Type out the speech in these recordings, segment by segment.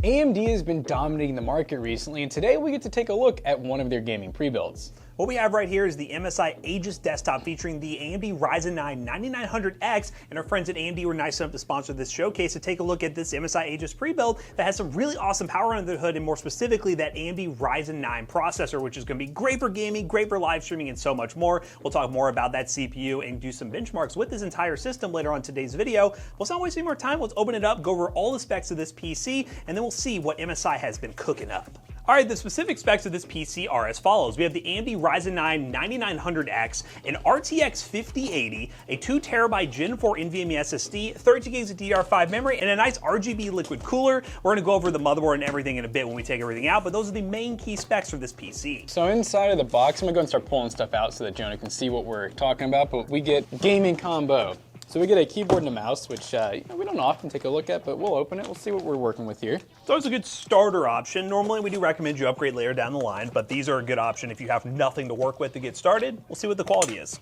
AMD has been dominating the market recently, and today we get to take a look at one of their gaming pre-builds. What we have right here is the MSI Aegis desktop featuring the AMD Ryzen 9 9900X, and our friends at AMD were nice enough to sponsor this showcase to take a look at this MSI Aegis pre-build that has some really awesome power under the hood, and more specifically that AMD Ryzen 9 processor, which is going to be great for gaming, great for live streaming, and so much more. We'll talk more about that CPU and do some benchmarks with this entire system later on today's video. Let's not waste any more time. Let's open it up, go over all the specs of this PC, and then we'll see what MSI has been cooking up. Alright, the specific specs of this PC are as follows. We have the AMD Ryzen 9 9900X, an RTX 5080, a 2TB Gen 4 NVMe SSD, 32GB of DDR5 memory, and a nice RGB liquid cooler. We're going to go over the motherboard and everything in a bit when we take everything out, but those are the main key specs for this PC. So inside of the box, I'm going to go and start pulling stuff out so that Jonah can see what we're talking about, but we get gaming combo. So we get a keyboard and a mouse, which we don't often take a look at, but we'll open it. We'll see what we're working with here. It's always a good starter option. Normally we do recommend you upgrade later down the line, but these are a good option if you have nothing to work with to get started. We'll see what the quality is.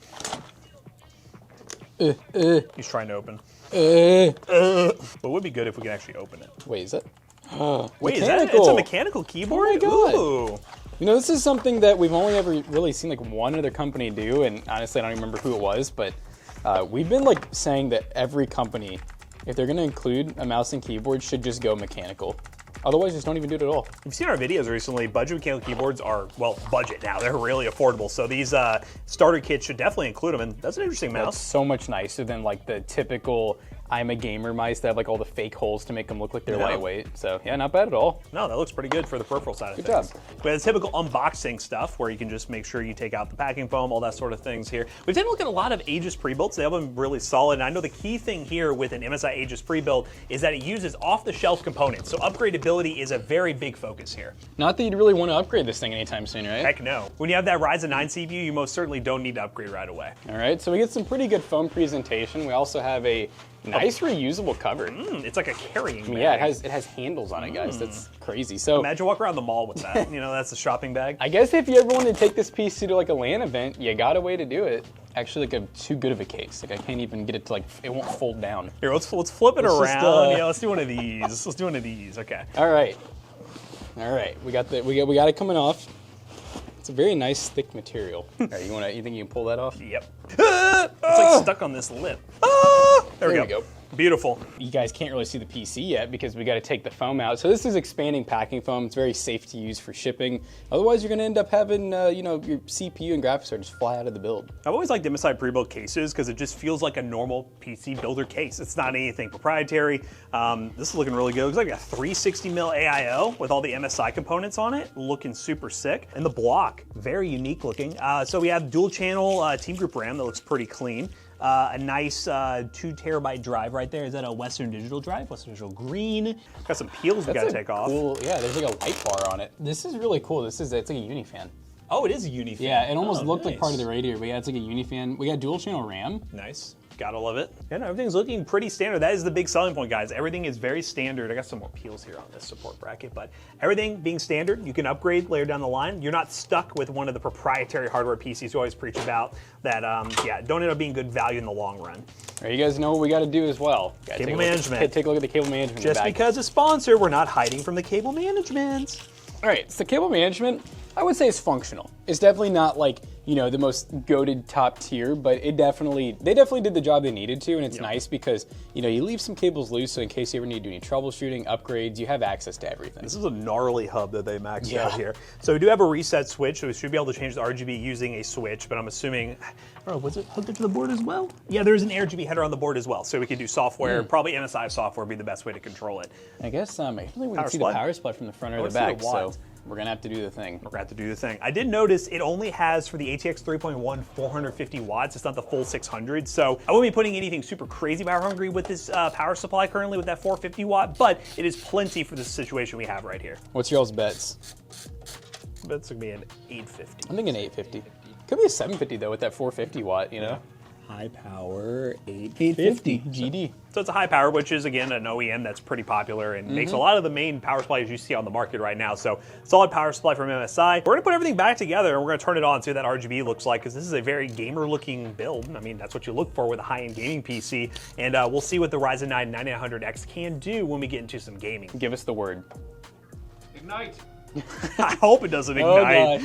He's trying to open. But it would be good if we could actually open it. Wait, is it? Wait, is that? It's a mechanical keyboard? Oh my God. Ooh. You know, this is something that we've only ever really seen like one other company do, and honestly, I don't even remember who it was, but we've been like saying that every company, if they're going to include a mouse and keyboard, should just go mechanical. Otherwise, just don't even do it at all. If you've seen our videos recently, budget mechanical keyboards are, well, budget now. They're really affordable. So these starter kits should definitely include them. And that's an interesting mouse. That's so much nicer than like the typical I'm a gamer mice that have like all the fake holes to make them look like they're lightweight. So yeah, not bad at all. No, that looks pretty good for the peripheral side of things. Good job. We have the typical unboxing stuff where you can just make sure you take out the packing foam, all that sort of things here. We've taken a look at a lot of Aegis pre-builds. They have been really solid. And I know the key thing here with an MSI Aegis pre-build is that it uses off-the-shelf components. So upgradability is a very big focus here. Not that you'd really want to upgrade this thing anytime soon, right? Heck no. When you have that Ryzen 9 CPU, you most certainly don't need to upgrade right away. All right, so we get some pretty good foam presentation. We also have a nice reusable cover. It's like a carrying bag. Yeah, it has handles on it, guys. That's crazy. So imagine walking around the mall with that. You know, that's a shopping bag. I guess if you ever want to take this PC to like a LAN event, you got a way to do it. Actually, like too good of a case. Like I can't even get it to like, it won't fold down. Here, let's flip it around. Yeah, let's do one of these. Let's do one of these. Okay. All right. We got it coming off. It's a very nice thick material. All right, you think you can pull that off? Yep. It's like stuck on this lip. There we go. Beautiful. You guys can't really see the PC yet because we got to take the foam out. So this is expanding packing foam. It's very safe to use for shipping. Otherwise, you're going to end up having, your CPU and graphics card just fly out of the build. I've always liked MSI pre-built cases because it just feels like a normal PC builder case. It's not anything proprietary. This is looking really good. It looks like a 360mm AIO with all the MSI components on it, looking super sick. And the block, very unique looking. So we have dual channel Team Group RAM that looks pretty clean. A nice 2TB drive right there. Is that a Western Digital drive? Western Digital green. Got some peels we gotta take off. Cool, yeah, there's like a light bar on it. This is really cool. It's like a Unifan. Oh, it is a Unifan. Yeah, it almost looked like part of the radiator, but yeah, it's like a Unifan. We got dual channel RAM. Nice. Gotta love it. And everything's looking pretty standard. That is the big selling point, guys. Everything is very standard. I got some more peels here on this support bracket, but everything being standard, you can upgrade later down the line. You're not stuck with one of the proprietary hardware PCs you always preach about that, don't end up being good value in the long run. All right, you guys know what we gotta do as well. Cable management. Take a look at the cable management. Just because a sponsor, we're not hiding from the cable management. All right, so cable management, I would say it's functional. It's definitely not like, the most goated top tier, but they definitely did the job they needed to, and it's nice because, you leave some cables loose, so in case you ever need to do any troubleshooting, upgrades, you have access to everything. This is a gnarly hub that they maxed out here. So we do have a reset switch, so we should be able to change the RGB using a switch, but I'm assuming, I don't know, was it hooked up to the board as well? Yeah, there's an RGB header on the board as well, so we can do software, probably MSI software would be the best way to control it. I guess, I don't think we can see the power supply from the front or the back, so we're gonna have to do the thing. I did notice it only has, for the ATX 3.1, 450 watts. It's not the full 600. So I won't be putting anything super crazy power hungry with this power supply currently with that 450 watt, but it is plenty for the situation we have right here. What's y'all's bets? That's gonna be an 850. I'm thinking 850. Could be a 750 though with that 450 watt, high power 850 GD. So it's a high power, which is, again, an OEM that's pretty popular and makes a lot of the main power supplies you see on the market right now. So solid power supply from MSI. We're going to put everything back together and we're going to turn it on and see what that RGB looks like, because this is a very gamer-looking build. I mean, that's what you look for with a high-end gaming PC. And we'll see what the Ryzen 9 9900X can do when we get into some gaming. Give us the word. Ignite. I hope it doesn't ignite.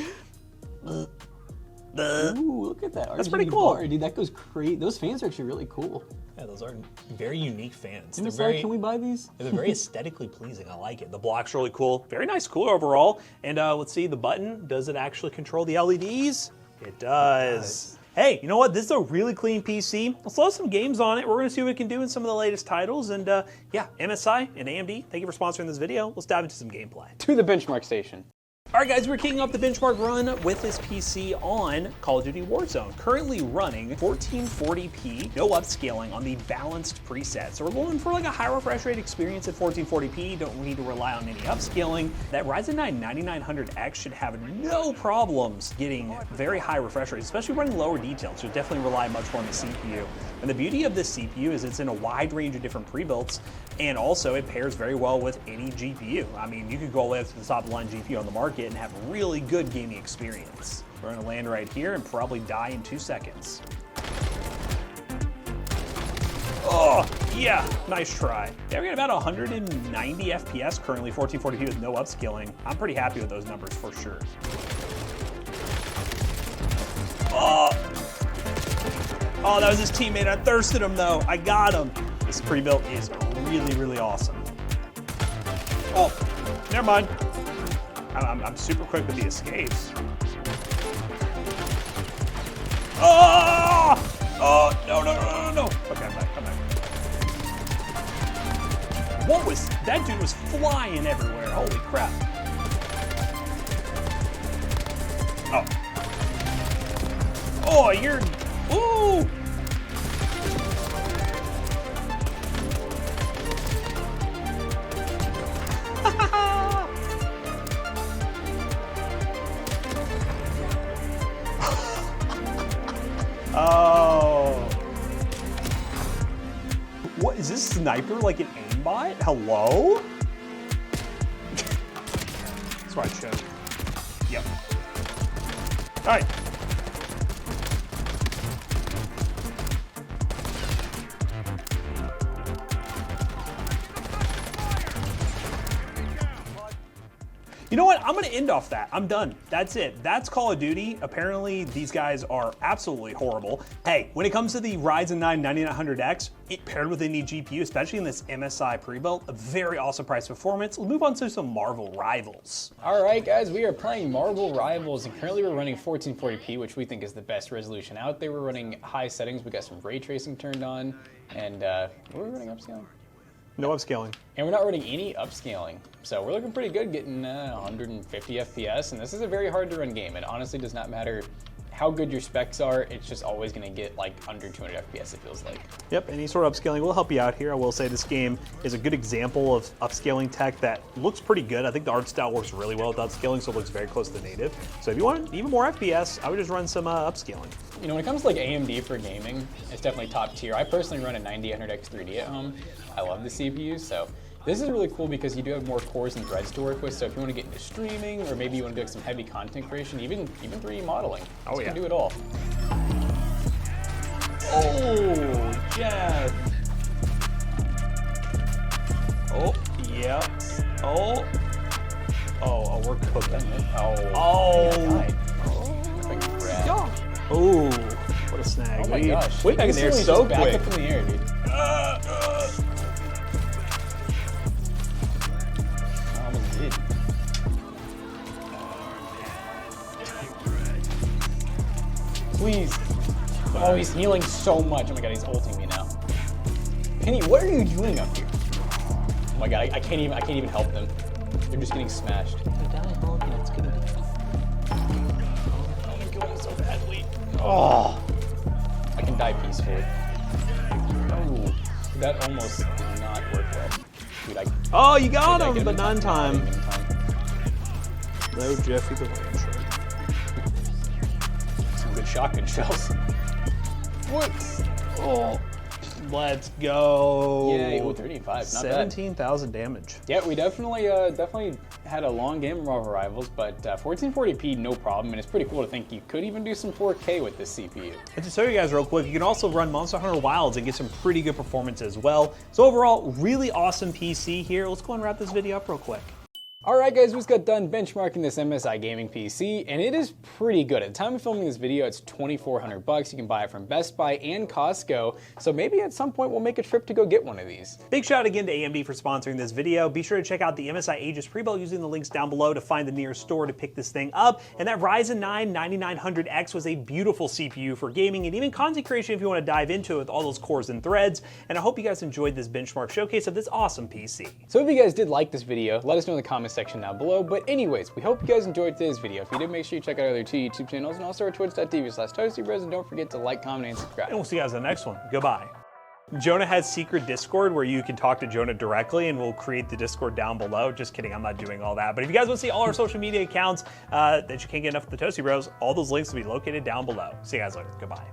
Oh, Ooh, look at that. That's RGB pretty cool. bar, dude, that goes crazy. Those fans are actually really cool. Yeah, those are very unique fans. MSI, can we buy these? They're very aesthetically pleasing. I like it. The block's really cool. Very nice cooler overall. And let's see, the button, does it actually control the LEDs? It does. Hey, you know what? This is a really clean PC. Let's load some games on it. We're going to see what we can do in some of the latest titles. And yeah, MSI and AMD, thank you for sponsoring this video. Let's dive into some gameplay. To the benchmark station. All right, guys, we're kicking off the benchmark run with this PC on Call of Duty Warzone. Currently running 1440p, no upscaling on the balanced preset. So we're going for like a high refresh rate experience at 1440p. Don't need to rely on any upscaling. That Ryzen 9 9900X should have no problems getting very high refresh rates, especially running lower details. You'll definitely rely much more on the CPU. And the beauty of this CPU is it's in a wide range of different pre-builts, and also it pairs very well with any GPU. I mean, you could go all the way up to the top of the line GPU on the market and have a really good gaming experience. We're gonna land right here and probably die in 2 seconds. Oh, yeah, nice try. Yeah, we got about 190 FPS currently, 1440p with no upscaling. I'm pretty happy with those numbers for sure. Oh, that was his teammate. I thirsted him though. I got him. This pre-built is really, really awesome. Oh, never mind. I'm super quick with the escapes. Oh! Oh, no. Okay, I'm back. What was, that dude was flying everywhere. Holy crap. Oh. Oh, you're, ooh! Oh. What, is this sniper like an aimbot? Hello? That's why I chose. Yep. All right. You know what? I'm going to end off that. I'm done. That's it. That's Call of Duty. Apparently, these guys are absolutely horrible. Hey, when it comes to the Ryzen 9 9900X, it paired with any GPU, especially in this MSI pre-built, a very awesome price performance. We'll move on to some Marvel Rivals. All right, guys, we are playing Marvel Rivals, and currently we're running 1440p, which we think is the best resolution out there. We're running high settings. We got some ray tracing turned on, and we're running upscaling. No upscaling. And we're not running any upscaling. So we're looking pretty good, getting 150 FPS, and this is a very hard to run game. It honestly does not matter how good your specs are, it's just always gonna get like under 200 FPS, it feels like. Yep, any sort of upscaling will help you out here. I will say this game is a good example of upscaling tech that looks pretty good. I think the art style works really well with upscaling, so it looks very close to native. So if you want even more FPS, I would just run some upscaling. You know, when it comes to like AMD for gaming, it's definitely top tier. I personally run a 9800X 3D at home. I love the CPU, so this is really cool because you do have more cores and threads to work with. So if you want to get into streaming, or maybe you want to do like some heavy content creation, even 3D modeling, this can do it all. Oh, Jeff. Oh, yeah. Oh, we're cooking. Oh, what a snag. Oh my gosh. Way back in there so quick. Back up in the air, dude. Almost did. Please. Oh, he's healing so much. Oh my god, he's ulting me now. Penny, what are you doing up here? Oh my god, I can't even help them. They're just getting smashed. So badly. Oh, I can die peacefully. Oh, that almost did not work well. Dude, oh, you got him, but not in time. No, Jeffy the Rancher. Some good shotgun shells. What? Oh. Let's go. Yay, oh, 35, not bad. 17,000 damage. Yeah, we definitely had a long game of Marvel Rivals, but 1440p, no problem, and it's pretty cool to think you could even do some 4K with this CPU. And to show you guys real quick, you can also run Monster Hunter Wilds and get some pretty good performance as well. So overall, really awesome PC here. Let's go and wrap this video up real quick. Alright guys, we just got done benchmarking this MSI gaming PC, and it is pretty good. At the time of filming this video, it's $2,400. You can buy it from Best Buy and Costco, so maybe at some point we'll make a trip to go get one of these. Big shout out again to AMD for sponsoring this video. Be sure to check out the MSI Aegis Prebuilt using the links down below to find the nearest store to pick this thing up. And that Ryzen 9 9900X was a beautiful CPU for gaming and even content creation if you want to dive into it with all those cores and threads. And I hope you guys enjoyed this benchmark showcase of this awesome PC. So if you guys did like this video, let us know in the comments section down below. But anyways, we hope you guys enjoyed today's video. If you did, make sure you check out our other two YouTube channels and also our twitch.tv/ToastyBros, and don't forget to like, comment, and subscribe. And we'll see you guys in the next one. Goodbye. Jonah has secret Discord where you can talk to Jonah directly, and we'll create the Discord down below. Just kidding, I'm not doing all that. But if you guys want to see all our social media accounts that you can't get enough of the Toasty Bros, all those links will be located down below. See you guys later. Goodbye.